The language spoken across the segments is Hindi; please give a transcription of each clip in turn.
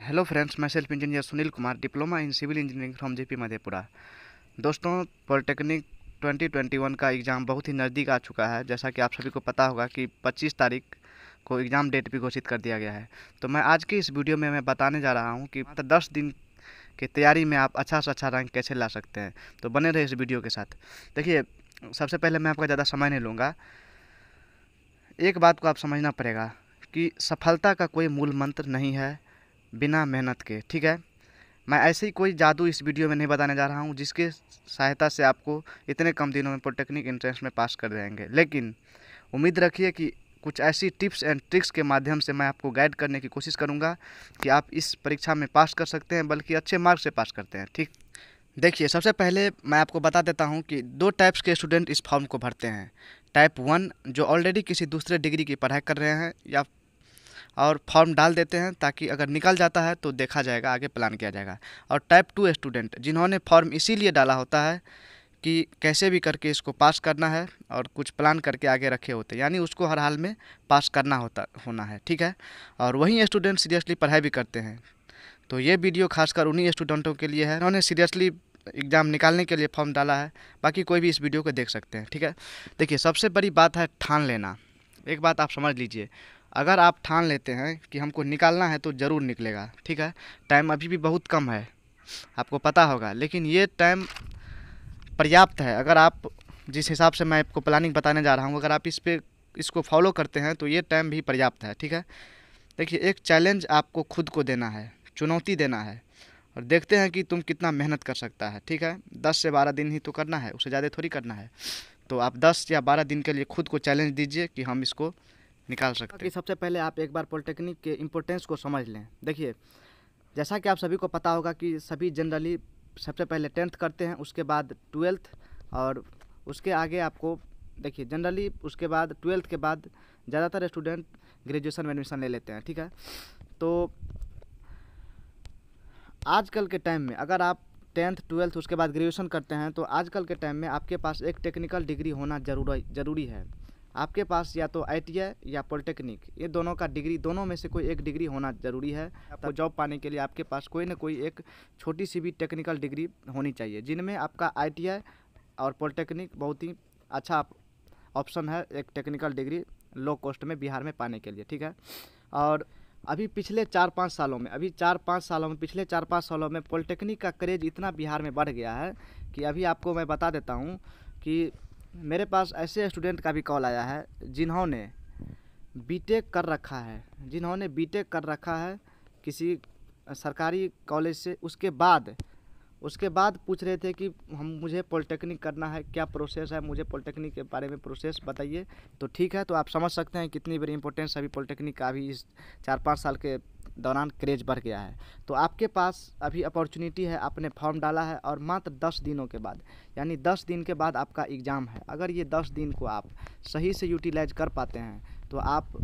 हेलो फ्रेंड्स, मैं self engineer Sunil Kumar, diploma in civil engineering from JP Madhepura. दोस्तों, पॉलिटेक्निक 2021 का एग्ज़ाम बहुत ही नज़दीक आ चुका है। जैसा कि आप सभी को पता होगा कि 25 तारीख को एग्ज़ाम डेट भी घोषित कर दिया गया है। तो मैं आज की इस वीडियो में मैं बताने जा रहा हूं कि मात्र 10 दिन की तैयारी में आप अच्छा से अच्छा रैंक कैसे ला सकते हैं। तो बने रहे इस वीडियो के साथ। देखिए, सबसे पहले मैं आपका ज़्यादा समय नहीं लूँगा। एक बात को आप समझना पड़ेगा कि सफलता का कोई मूल मंत्र नहीं है बिना मेहनत के, ठीक है। मैं ऐसे ही कोई जादू इस वीडियो में नहीं बताने जा रहा हूँ जिसके सहायता से आपको इतने कम दिनों में पॉलिटेक्निक एंट्रेंस में पास कर देंगे, लेकिन उम्मीद रखिए कि कुछ ऐसी टिप्स एंड ट्रिक्स के माध्यम से मैं आपको गाइड करने की कोशिश करूँगा कि आप इस परीक्षा में पास कर सकते हैं, बल्कि अच्छे मार्क्स से पास करते हैं, ठीक। देखिए, सबसे पहले मैं आपको बता देता हूँ कि दो टाइप्स के स्टूडेंट इस फॉर्म को भरते हैं। टाइप 1 जो ऑलरेडी किसी दूसरे डिग्री की पढ़ाई कर रहे हैं या और फॉर्म डाल देते हैं ताकि अगर निकल जाता है तो देखा जाएगा, आगे प्लान किया जाएगा। और टाइप 2 स्टूडेंट जिन्होंने फॉर्म इसीलिए डाला होता है कि कैसे भी करके इसको पास करना है और कुछ प्लान करके आगे रखे होते हैं, यानी उसको हर हाल में पास करना होना है, ठीक है। और वही स्टूडेंट सीरियसली पढ़ाई भी करते हैं। तो ये वीडियो खासकर उन्हीं स्टूडेंटों के लिए है उन्होंने सीरियसली एग्ज़ाम निकालने के लिए फॉर्म डाला है। बाकी कोई भी इस वीडियो को देख सकते हैं, ठीक है। देखिए, सबसे बड़ी बात है ठान लेना। एक बात आप समझ लीजिए, अगर आप ठान लेते हैं कि हमको निकालना है तो ज़रूर निकलेगा, ठीक है। टाइम अभी भी बहुत कम है, आपको पता होगा, लेकिन ये टाइम पर्याप्त है। अगर आप जिस हिसाब से मैं आपको प्लानिंग बताने जा रहा हूँ, अगर आप इसको फॉलो करते हैं तो ये टाइम भी पर्याप्त है, ठीक है। देखिए, एक चैलेंज आपको खुद को देना है, चुनौती देना है, और देखते हैं कि तुम कितना मेहनत कर सकता है, ठीक है। 10 से 12 दिन ही तो करना है, उससे ज़्यादा थोड़ी करना है। तो आप 10 या 12 दिन के लिए खुद को चैलेंज दीजिए कि हम इसको निकाल सकते हैं। सबसे पहले आप एक बार पॉलिटेक्निक के इम्पोर्टेंस को समझ लें। देखिए, जैसा कि आप सभी को पता होगा कि सभी जनरली सबसे पहले 10th करते हैं, उसके बाद 12th, और उसके आगे आपको देखिए जनरली उसके बाद 12th के बाद ज़्यादातर स्टूडेंट ग्रेजुएशन में एडमिशन ले लेते हैं, ठीक है। तो आजकल के टाइम में अगर आप 10th 12th उसके बाद ग्रेजुएशन करते हैं तो आजकल के टाइम में आपके पास एक टेक्निकल डिग्री होना ज़रूरी है। आपके पास या तो ITI या पॉलिटेक्निक, ये दोनों का डिग्री, दोनों में से कोई एक डिग्री होना ज़रूरी है। आपको जॉब पाने के लिए आपके पास कोई ना कोई एक छोटी सी भी टेक्निकल डिग्री होनी चाहिए, जिनमें आपका ITI और पॉलिटेक्निक बहुत ही अच्छा ऑप्शन है एक टेक्निकल डिग्री लो कॉस्ट में बिहार में पाने के लिए, ठीक है। और अभी पिछले 4-5 सालों में पिछले 4-5 सालों में पॉलिटेक्निक का क्रेज़ इतना बिहार में बढ़ गया है कि अभी आपको मैं बता देता हूँ कि मेरे पास ऐसे स्टूडेंट का भी कॉल आया है जिन्होंने बीटेक कर रखा है किसी सरकारी कॉलेज से। उसके बाद पूछ रहे थे कि मुझे पॉलिटेक्निक करना है, क्या प्रोसेस है, मुझे पॉलिटेक्निक के बारे में प्रोसेस बताइए। तो ठीक है, तो आप समझ सकते हैं कितनी बड़ी इंपॉर्टेंस अभी पॉलिटेक्निक का अभी इस 4-5 साल के दौरान क्रेज बढ़ गया है। तो आपके पास अभी अपॉर्चुनिटी है, आपने फॉर्म डाला है और मात्र 10 दिनों के बाद, यानी 10 दिन के बाद आपका एग्ज़ाम है। अगर ये 10 दिन को आप सही से यूटिलाइज कर पाते हैं तो आप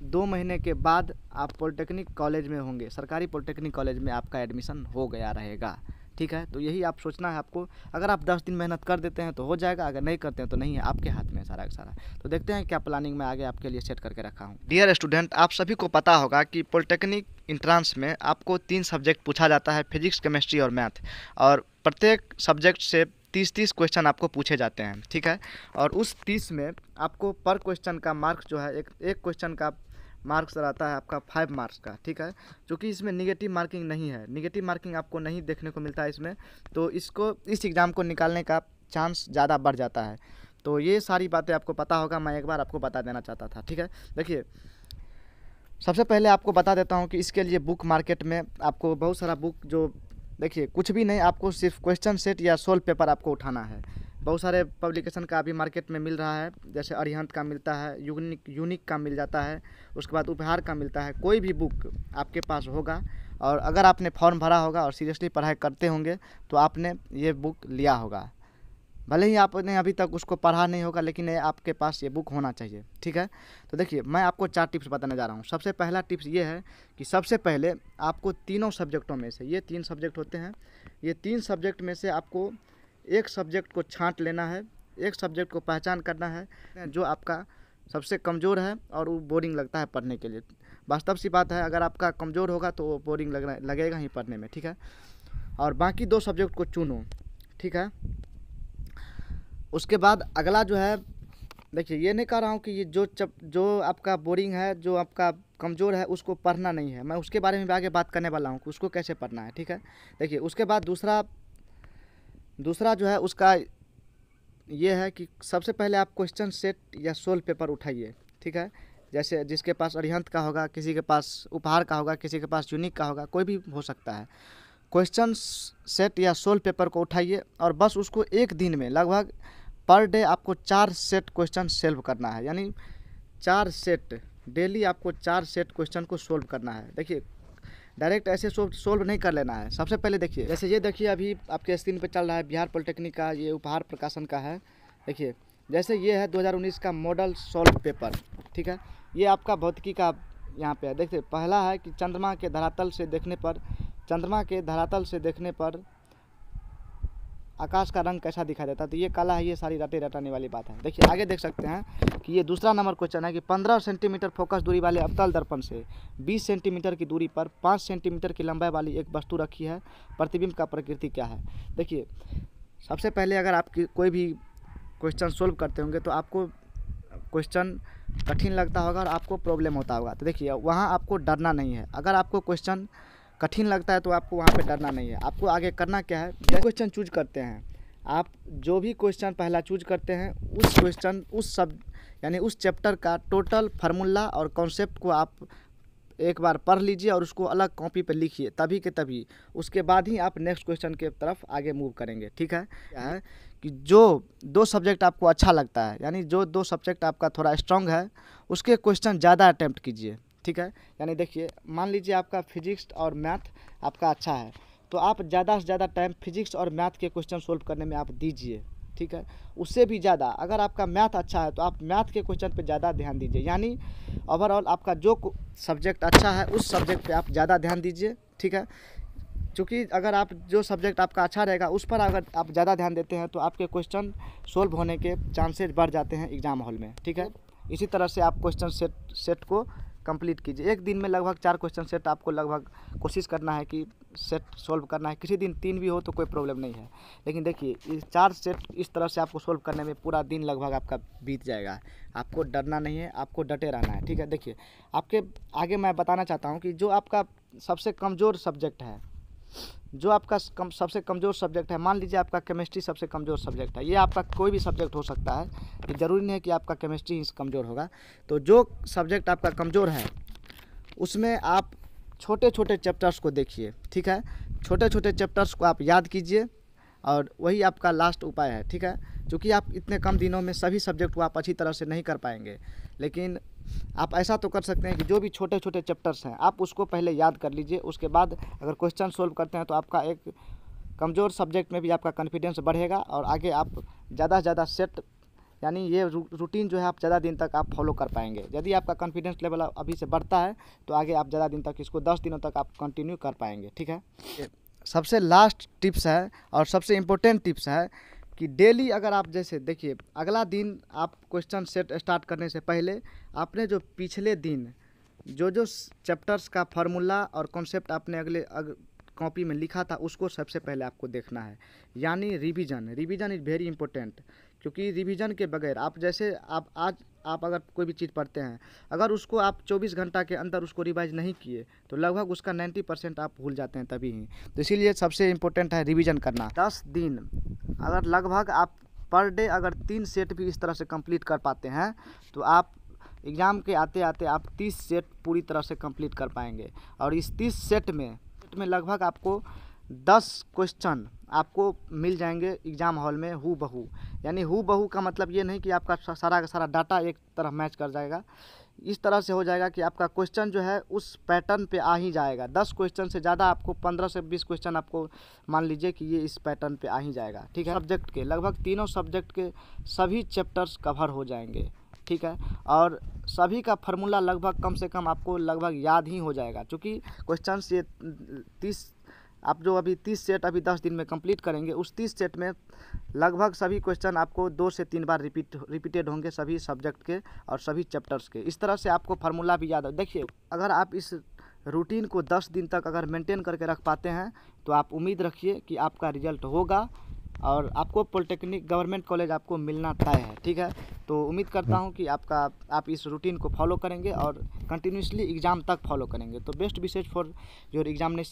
2 महीने के बाद आप पॉलिटेक्निक कॉलेज में होंगे, सरकारी पॉलिटेक्निक कॉलेज में आपका एडमिशन हो गया रहेगा, ठीक है। तो यही आप सोचना है आपको। अगर आप 10 दिन मेहनत कर देते हैं तो हो जाएगा, अगर नहीं करते हैं तो नहीं है, आपके हाथ में सारा का सारा। तो देखते हैं क्या प्लानिंग मैं आगे आपके लिए सेट करके रखा हूँ। डियर स्टूडेंट, आप सभी को पता होगा कि पॉलिटेक्निक इंट्रांस में आपको 3 सब्जेक्ट पूछा जाता है, फिजिक्स, केमिस्ट्री और मैथ, और प्रत्येक सब्जेक्ट से 30-30 क्वेश्चन आपको पूछे जाते हैं, ठीक है। और उस 30 में आपको पर क्वेश्चन का मार्क्स जो है, एक क्वेश्चन का मार्क्स रहता है आपका 5 मार्क्स का, ठीक है। क्योंकि इसमें निगेटिव मार्किंग नहीं है, निगेटिव मार्किंग आपको नहीं देखने को मिलता है इसमें, तो इस एग्ज़ाम को निकालने का चांस ज़्यादा बढ़ जाता है। तो ये सारी बातें आपको पता होगा, मैं एक बार आपको बता देना चाहता था, ठीक है। देखिए, सबसे पहले आपको बता देता हूँ कि इसके लिए बुक मार्केट में आपको बहुत सारा बुक, जो देखिए कुछ भी नहीं, आपको सिर्फ क्वेश्चन सेट या सोल्व पेपर आपको उठाना है। बहुत सारे पब्लिकेशन का अभी मार्केट में मिल रहा है, जैसे अरिहंत का मिलता है, यूनिक का मिल जाता है, उसके बाद उपहार का मिलता है। कोई भी बुक आपके पास होगा और अगर आपने फॉर्म भरा होगा और सीरियसली पढ़ाई करते होंगे तो आपने ये बुक लिया होगा। भले ही आपने अभी तक उसको पढ़ा नहीं होगा, लेकिन आपके पास ये बुक होना चाहिए, ठीक है। तो देखिए, मैं आपको 4 टिप्स बताने जा रहा हूँ। सबसे पहला टिप्स ये है कि सबसे पहले आपको तीनों सब्जेक्टों में से, ये 3 सब्जेक्ट होते हैं, ये 3 सब्जेक्ट में से आपको एक सब्जेक्ट को छांट लेना है, एक सब्जेक्ट को पहचान करना है जो आपका सबसे कमज़ोर है और वो बोरिंग लगता है पढ़ने के लिए। वास्तव सी बात है, अगर आपका कमज़ोर होगा तो बोरिंग लगेगा ही पढ़ने में, ठीक है। और बाकी 2 सब्जेक्ट को चुनो, ठीक है। उसके बाद अगला जो है, देखिए ये नहीं कह रहा हूँ कि ये जो आपका बोरिंग है, जो आपका कमज़ोर है, उसको पढ़ना नहीं है। मैं उसके बारे में भी आगे बात करने वाला हूँ कि उसको कैसे पढ़ना है, ठीक है। देखिए उसके बाद दूसरा जो है उसका ये है कि सबसे पहले आप क्वेश्चन सेट या सोल्व पेपर उठाइए, ठीक है। जैसे जिसके पास अरिहंत का होगा, किसी के पास उपहार का होगा, किसी के पास यूनिक का होगा, कोई भी हो सकता है। क्वेश्चन सेट या सोल्व पेपर को उठाइए और बस उसको एक दिन में लगभग पर डे आपको 4 सेट क्वेश्चन सॉल्व करना है। यानी 4 सेट डेली आपको 4 सेट क्वेश्चन को सोल्व करना है। देखिए डायरेक्ट ऐसे सोल्व नहीं कर लेना है। सबसे पहले देखिए, जैसे ये देखिए अभी आपके स्क्रीन पे चल रहा है बिहार पॉलिटेक्निक का, ये उपहार प्रकाशन का है। देखिए जैसे ये है 2019 का मॉडल सॉल्व पेपर, ठीक है। ये आपका भौतिकी का यहाँ पे है। देखिए पहला है कि चंद्रमा के धरातल से देखने पर आकाश का रंग कैसा दिखाई देता है। तो ये काला है, ये सारी रटाने वाली बात है। देखिए आगे देख सकते हैं कि ये दूसरा नंबर क्वेश्चन है कि 15 सेंटीमीटर फोकस दूरी वाले अवतल दर्पण से 20 सेंटीमीटर की दूरी पर 5 सेंटीमीटर की लंबाई वाली एक वस्तु रखी है, प्रतिबिंब का प्रकृति क्या है। देखिए सबसे पहले अगर आपकी कोई भी क्वेश्चन सोल्व करते होंगे तो आपको क्वेश्चन कठिन लगता होगा और आपको प्रॉब्लम होता होगा। तो देखिए वहाँ आपको डरना नहीं है। अगर आपको क्वेश्चन कठिन लगता है तो आपको वहाँ पे डरना नहीं है। आपको आगे करना क्या है, जो क्वेश्चन चूज करते हैं आप, जो भी क्वेश्चन पहला चूज करते हैं उस क्वेश्चन यानी उस चैप्टर का टोटल फार्मूला और कॉन्सेप्ट को आप एक बार पढ़ लीजिए और उसको अलग कॉपी पर लिखिए, तभी के तभी उसके बाद ही आप नेक्स्ट क्वेश्चन के तरफ आगे मूव करेंगे, ठीक है। क्या है कि जो 2 सब्जेक्ट आपको अच्छा लगता है, यानी जो 2 सब्जेक्ट आपका थोड़ा स्ट्रांग है, उसके क्वेश्चन ज़्यादा अटैम्प्ट कीजिए, ठीक है। यानी देखिए मान लीजिए आपका फिजिक्स और मैथ आपका अच्छा है, तो आप ज़्यादा से ज़्यादा टाइम फिजिक्स और मैथ के क्वेश्चन सोल्व करने में आप दीजिए, ठीक है। उससे भी ज़्यादा अगर आपका मैथ अच्छा है तो आप मैथ के क्वेश्चन पे ज़्यादा ध्यान दीजिए। यानी ओवरऑल आपका जो सब्जेक्ट अच्छा है उस सब्जेक्ट पे आप ज़्यादा ध्यान दीजिए, ठीक है। क्योंकि अगर आप जो सब्जेक्ट आपका अच्छा रहेगा उस पर अगर आप ज़्यादा ध्यान देते हैं तो आपके क्वेश्चन सोल्व होने के चांसेज बढ़ जाते हैं एग्ज़ाम हॉल में, ठीक है। इसी तरह से आप क्वेश्चन सेट को कंप्लीट कीजिए। एक दिन में लगभग 4 क्वेश्चन सेट आपको लगभग कोशिश करना है कि सेट सोल्व करना है। किसी दिन 3 भी हो तो कोई प्रॉब्लम नहीं है, लेकिन देखिए इस 4 सेट इस तरह से आपको सोल्व करने में पूरा दिन लगभग आपका बीत जाएगा। आपको डरना नहीं है, आपको डटे रहना है, ठीक है। देखिए आपके आगे मैं बताना चाहता हूँ कि जो आपका सबसे कमज़ोर सब्जेक्ट है, सबसे कमज़ोर सब्जेक्ट है, मान लीजिए आपका केमिस्ट्री सबसे कमज़ोर सब्जेक्ट है, ये आपका कोई भी सब्जेक्ट हो सकता है, ये ज़रूरी नहीं है कि आपका केमिस्ट्री ही कमज़ोर होगा। तो जो सब्जेक्ट आपका कमज़ोर है उसमें आप छोटे छोटे चैप्टर्स को देखिए, ठीक है। छोटे छोटे चैप्टर्स को आप याद कीजिए और वही आपका लास्ट उपाय है, ठीक है। क्योंकि आप इतने कम दिनों में सभी सब्जेक्ट को आप अच्छी तरह से नहीं कर पाएंगे, लेकिन आप ऐसा तो कर सकते हैं कि जो भी छोटे छोटे चैप्टर्स हैं आप उसको पहले याद कर लीजिए। उसके बाद अगर क्वेश्चन सोल्व करते हैं तो आपका एक कमज़ोर सब्जेक्ट में भी आपका कॉन्फिडेंस बढ़ेगा और आगे आप ज़्यादा से ज़्यादा सेट, यानी ये रूटीन जो है आप ज़्यादा दिन तक आप फॉलो कर पाएंगे। यदि आपका कॉन्फिडेंस लेवल अभी से बढ़ता है तो आगे आप ज़्यादा दिन तक इसको 10 दिनों तक आप कंटिन्यू कर पाएंगे, ठीक है। सबसे लास्ट टिप्स है और सबसे इम्पोर्टेंट टिप्स है कि डेली अगर आप जैसे देखिए अगला दिन आप क्वेश्चन सेट स्टार्ट करने से पहले आपने जो पिछले दिन जो चैप्टर्स का फार्मूला और कॉन्सेप्ट आपने अगले कॉपी में लिखा था उसको सबसे पहले आपको देखना है। यानी रिवीजन इज़ वेरी इंपॉर्टेंट, क्योंकि रिवीजन के बगैर आप जैसे आप अगर कोई भी चीज़ पढ़ते हैं, अगर उसको आप 24 घंटा के अंदर उसको रिवाइज नहीं किए तो लगभग उसका 90% आप भूल जाते हैं तभी ही। तो इसीलिए सबसे इम्पोर्टेंट है रिवीजन करना। 10 दिन अगर लगभग आप पर डे अगर 3 सेट भी इस तरह से कंप्लीट कर पाते हैं तो आप एग्ज़ाम के आते आते आप 30 सेट पूरी तरह से कंप्लीट कर पाएंगे। और इस 30 सेट में लगभग आपको 10 क्वेश्चन आपको मिल जाएंगे एग्ज़ाम हॉल में हू बहू। यानी हू बहू का मतलब ये नहीं कि आपका सारा का सारा डाटा एक तरफ मैच कर जाएगा, इस तरह से हो जाएगा कि आपका क्वेश्चन जो है उस पैटर्न पे आ ही जाएगा। 10 क्वेश्चन से ज़्यादा आपको 15 से 20 क्वेश्चन आपको मान लीजिए कि ये इस पैटर्न पे आ ही जाएगा, ठीक है। सब्जेक्ट के लगभग तीनों सब्जेक्ट के सभी चैप्टर्स कवर हो जाएंगे, ठीक है। और सभी का फार्मूला लगभग कम से कम आपको लगभग याद ही हो जाएगा, क्योंकि क्वेश्चंस ये 30 आप जो अभी 30 सेट अभी 10 दिन में कंप्लीट करेंगे, उस 30 सेट में लगभग सभी क्वेश्चन आपको 2 से 3 बार रिपीटेड होंगे सभी सब्जेक्ट के और सभी चैप्टर्स के। इस तरह से आपको फार्मूला भी याद है। देखिए, अगर आप इस रूटीन को 10 दिन तक अगर मेंटेन करके रख पाते हैं तो आप उम्मीद रखिए कि आपका रिजल्ट होगा और आपको पॉलिटेक्निक गवर्नमेंट कॉलेज आपको मिलना तय है। ठीक है, तो उम्मीद करता हूं कि आप इस रूटीन को फॉलो करेंगे और कंटिन्यूसली एग्ज़ाम तक फॉलो करेंगे। तो best wishes for your examination.